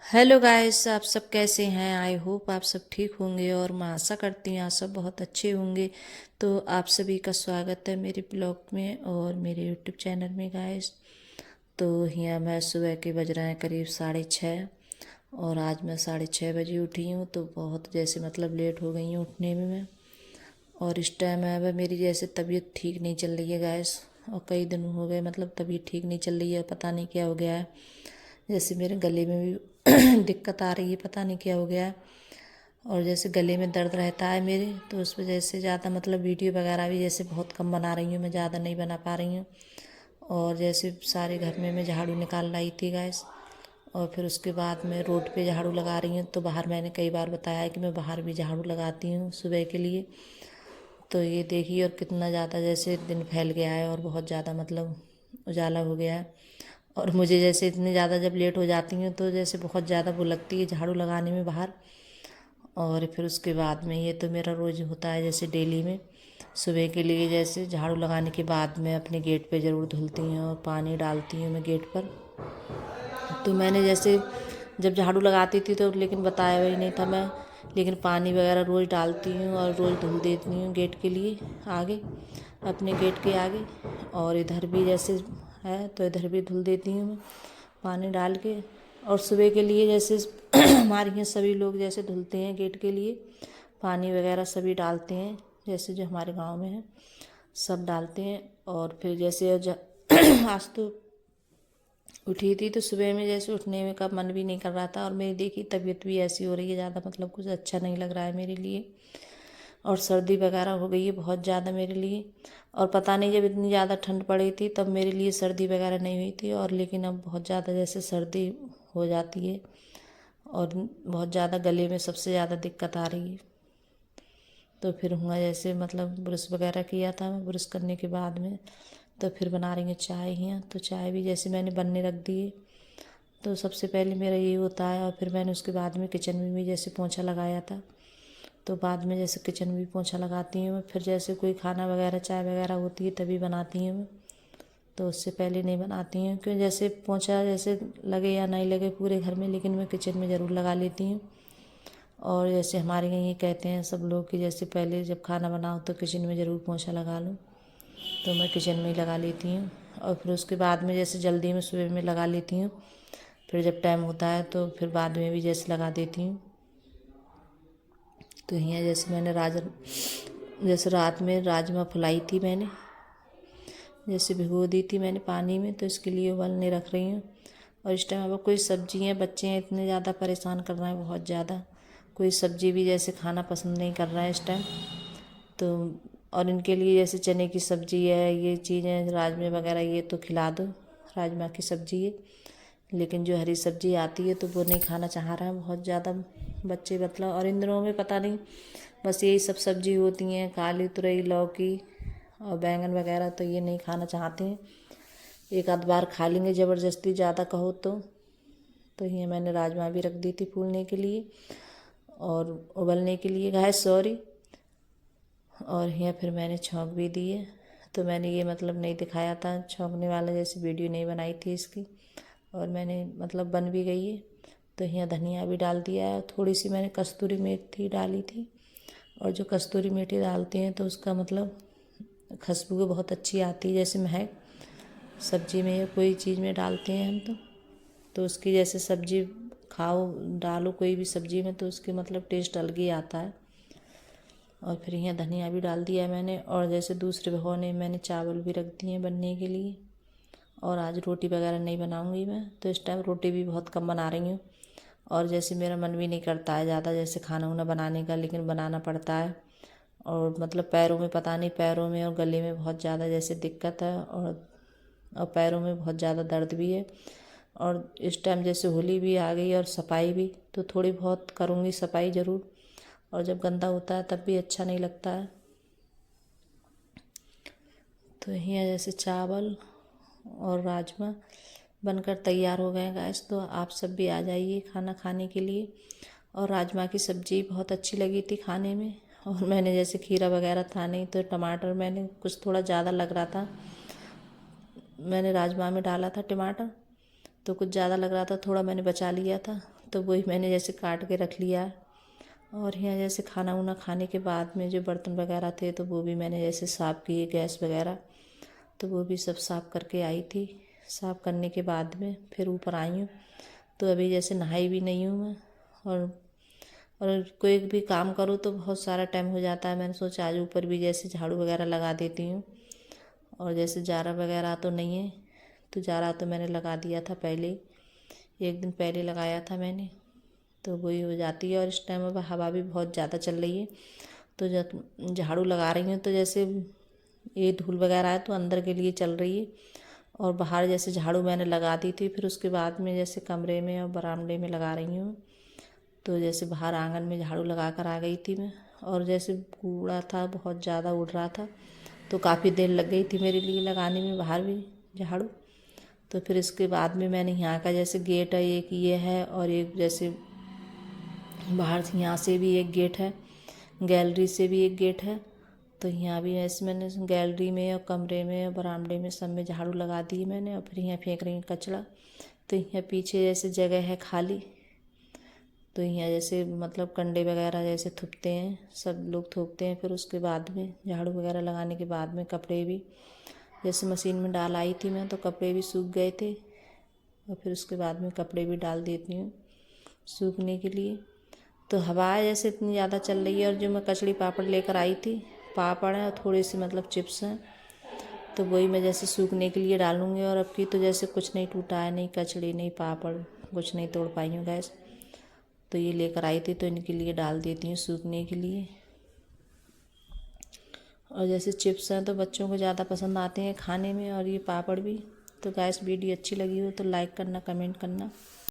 Hello guys, आप सब कैसे हैं। आई होप आप सब ठीक होंगे और मैं आशा करती हूँ आप सब बहुत अच्छे होंगे। तो आप सभी का स्वागत है मेरे ब्लॉग में और मेरे यूट्यूब चैनल में गाइस। तो यहाँ मैं सुबह के बज रहे हैं करीब 6:30 और आज मैं 6:30 बजे उठी हूँ। तो बहुत जैसे मतलब लेट हो गई हूँ उठने में मैं। और इस टाइम है वह मेरी जैसे तबीयत ठीक नहीं चल रही है गैस। और कई दिन हो गए मतलब तबीयत ठीक नहीं चल रही है, पता नहीं क्या हो गया है। जैसे मेरे गले में भी दिक्कत आ रही है, पता नहीं क्या हो गया है। और जैसे गले में दर्द रहता है मेरे, तो उस वजह से ज़्यादा मतलब वीडियो वगैरह भी जैसे बहुत कम बना रही हूँ, मैं ज़्यादा नहीं बना पा रही हूँ। और जैसे सारे घर में मैं झाड़ू निकाल लाई थी गैस। और फिर उसके बाद मैं रोड पे झाड़ू लगा रही हूँ। तो बाहर मैंने कई बार बताया है कि मैं बाहर भी झाड़ू लगाती हूँ सुबह के लिए। तो ये देखिए और कितना ज़्यादा जैसे दिन फैल गया है और बहुत ज़्यादा मतलब उजाला हो गया है। और मुझे जैसे इतनी ज़्यादा जब लेट हो जाती हूँ तो जैसे बहुत ज़्यादा वो लगती है झाड़ू लगाने में बाहर। और फिर उसके बाद में ये तो मेरा रोज़ होता है जैसे डेली में सुबह के लिए जैसे झाड़ू लगाने के बाद मैं अपने गेट पे ज़रूर धुलती हूँ और पानी डालती हूँ मैं गेट पर। तो मैंने जैसे जब झाड़ू लगाती थी तो लेकिन बताया ही नहीं था मैं, लेकिन पानी वगैरह रोज़ डालती हूँ और रोज़ धुल देती हूँ गेट के लिए आगे, अपने गेट के आगे। और इधर भी जैसे है तो इधर भी धुल देती हूँ मैं पानी डाल के। और सुबह के लिए जैसे हमारे यहाँ सभी लोग जैसे धुलते हैं गेट के लिए, पानी वगैरह सभी डालते हैं जैसे जो हमारे गांव में है सब डालते हैं। और फिर जैसे आज तो उठी थी तो सुबह में जैसे उठने में का मन भी नहीं कर रहा था। और मेरी देखी तबीयत भी ऐसी हो रही है ज़्यादा मतलब कुछ अच्छा नहीं लग रहा है मेरे लिए। और सर्दी वगैरह हो गई है बहुत ज़्यादा मेरे लिए। और पता नहीं जब इतनी ज़्यादा ठंड पड़ी थी तब मेरे लिए सर्दी वगैरह नहीं हुई थी, और लेकिन अब बहुत ज़्यादा जैसे सर्दी हो जाती है और बहुत ज़्यादा गले में सबसे ज़्यादा दिक्कत आ रही है। तो फिर हुआ जैसे मतलब ब्रश वगैरह किया था, ब्रश करने के बाद में तो फिर बना रही हूँ चाय ही। तो चाय भी जैसे मैंने बनने रख दी है। तो सबसे पहले मेरा ये होता है और फिर मैंने उसके बाद में किचन में भी जैसे पोंछा लगाया था। तो बाद में जैसे किचन में भी पोंछा लगाती हूँ मैं। फिर जैसे कोई खाना वगैरह चाय वगैरह होती है तभी बनाती हूँ मैं। तो उससे पहले नहीं बनाती हूँ, क्यों जैसे पोंछा जैसे लगे या नहीं लगे पूरे घर में, लेकिन मैं किचन में ज़रूर लगा लेती हूँ। और जैसे हमारे यहाँ ये कहते हैं सब लोग कि जैसे पहले जब खाना बनाओ तो किचन में ज़रूर पोंछा लगा लो। तो मैं किचन में ही लगा लेती हूँ। और फिर उसके बाद में जैसे जल्दी में सुबह में लगा लेती हूँ। फिर जब टाइम होता है तो फिर बाद में भी जैसे लगा देती हूँ। तो यहाँ जैसे मैंने जैसे रात में राजमा फुलाई थी मैंने, जैसे भिगो दी थी मैंने पानी में, तो इसके लिए उबलने रख रही हूँ। और इस टाइम अब कोई सब्जी हैं, बच्चे हैं इतने ज़्यादा परेशान कर रहे हैं बहुत ज़्यादा, कोई सब्जी भी जैसे खाना पसंद नहीं कर रहा है इस टाइम। तो और इनके लिए जैसे चने की सब्ज़ी है, ये चीज़ें राजमा वगैरह ये तो खिला दो, राजमा की सब्ज़ी है। लेकिन जो हरी सब्ज़ी आती है तो वो नहीं खाना चाह रहा है बहुत ज़्यादा बच्चे मतलब। और इन दिनों में पता नहीं बस यही सब सब्ज़ी होती हैं, काली तुरई लौकी और बैंगन वगैरह, तो ये नहीं खाना चाहते हैं। एक आध बार खा लेंगे ज़बरदस्ती ज़्यादा कहो तो ये मैंने राजमा भी रख दी थी फूलने के लिए और उबलने के लिए गैस सॉरी। और यहाँ फिर मैंने छौंक भी दी है। तो मैंने ये मतलब नहीं दिखाया था छौंकने वाला, जैसे वीडियो नहीं बनाई थी इसकी। और मैंने मतलब बन भी गई है। तो यहाँ धनिया भी डाल दिया है, थोड़ी सी मैंने कस्तूरी मेथी डाली थी। और जो कस्तूरी मेथी डालते हैं तो उसका मतलब खुशबू बहुत अच्छी आती है, जैसे महक सब्जी में या कोई चीज़ में डालते हैं हम तो उसकी जैसे सब्जी खाओ डालो कोई भी सब्जी में तो उसके मतलब टेस्ट अलग ही आता है। और फिर यहाँ धनिया भी डाल दिया मैंने। और जैसे दूसरे भगोने मैंने चावल भी रख दिए बनने के लिए। और आज रोटी वगैरह नहीं बनाऊंगी मैं, तो इस टाइम रोटी भी बहुत कम बना रही हूँ। और जैसे मेरा मन भी नहीं करता है ज़्यादा जैसे खाना वाना बनाने का, लेकिन बनाना पड़ता है। और मतलब पैरों में पता नहीं, पैरों में और गले में बहुत ज़्यादा जैसे दिक्कत है और पैरों में बहुत ज़्यादा दर्द भी है। और इस टाइम जैसे होली भी आ गई और सफाई भी, तो थोड़ी बहुत करूँगी सफाई ज़रूर। और जब गंदा होता है तब भी अच्छा नहीं लगता है। तो यहाँ जैसे चावल और राजमा बनकर तैयार हो गए गैस। तो आप सब भी आ जाइए खाना खाने के लिए। और राजमा की सब्ज़ी बहुत अच्छी लगी थी खाने में। और मैंने जैसे खीरा वगैरह था नहीं तो टमाटर मैंने कुछ थोड़ा ज़्यादा लग रहा था, मैंने राजमा में डाला था टमाटर, तो कुछ ज़्यादा लग रहा था, थोड़ा मैंने बचा लिया था। तो वही मैंने जैसे काट के रख लिया। और यहाँ जैसे खाना वाना खाने के बाद में जो बर्तन वगैरह थे तो वो भी मैंने जैसे साफ़ किए, गैस वगैरह तो वो भी सब साफ़ करके आई थी। साफ़ करने के बाद में फिर ऊपर आई हूँ। तो अभी जैसे नहाई भी नहीं हूँ मैं। और कोई भी काम करूँ तो बहुत सारा टाइम हो जाता है। मैंने सोचा आज ऊपर भी जैसे झाड़ू वगैरह लगा देती हूँ। और जैसे जारा वगैरह तो नहीं है, तो जारा तो मैंने लगा दिया था पहले ही, एक दिन पहले लगाया था मैंने, तो वही हो जाती है। और इस टाइम अब हवा भी बहुत ज़्यादा चल रही है, तो जब झाड़ू लगा रही हूँ तो जैसे ये धूल वगैरह है तो अंदर के लिए चल रही है। और बाहर जैसे झाड़ू मैंने लगा दी थी, फिर उसके बाद में जैसे कमरे में और बरामदे में लगा रही हूँ। तो जैसे बाहर आंगन में झाड़ू लगा कर आ गई थी मैं। और जैसे कूड़ा था बहुत ज़्यादा उड़ रहा था, तो काफ़ी देर लग गई थी मेरे लिए लगाने में बाहर भी झाड़ू। तो फिर इसके बाद में मैंने यहाँ का जैसे गेट है एक ये है, और एक जैसे बाहर से यहाँ से भी एक गेट है, गैलरी से भी एक गेट है। तो यहाँ भी ऐसे मैंने गैलरी में और कमरे में और बरामदे में सब में झाड़ू लगा दी मैंने। और फिर यहाँ फेंक रही हूँ कचरा। तो यहाँ पीछे जैसे जगह है खाली, तो यहाँ जैसे मतलब कंडे वगैरह जैसे थुपते हैं, सब लोग थूकते हैं। फिर उसके बाद में झाड़ू वगैरह लगाने के बाद में कपड़े भी जैसे मशीन में डाल आई थी मैं, तो कपड़े भी सूख गए थे। और फिर उसके बाद में कपड़े भी डाल देती हूँ सूखने के लिए। तो हवा जैसे इतनी ज़्यादा चल रही है। और जो मैं कचड़ी पापड़ लेकर आई थी, पापड़ हैं और थोड़ी सी मतलब चिप्स हैं, तो वही मैं जैसे सूखने के लिए डालूँगी। और अब की तो जैसे कुछ नहीं टूटा है, नहीं कचड़ी नहीं पापड़, कुछ नहीं तोड़ पाई हूँ गैस। तो ये लेकर आई थी तो इनके लिए डाल देती हूँ सूखने के लिए। और जैसे चिप्स हैं तो बच्चों को ज़्यादा पसंद आते हैं खाने में, और ये पापड़ भी। तो गैस वीडियो अच्छी लगी हो तो लाइक करना, कमेंट करना।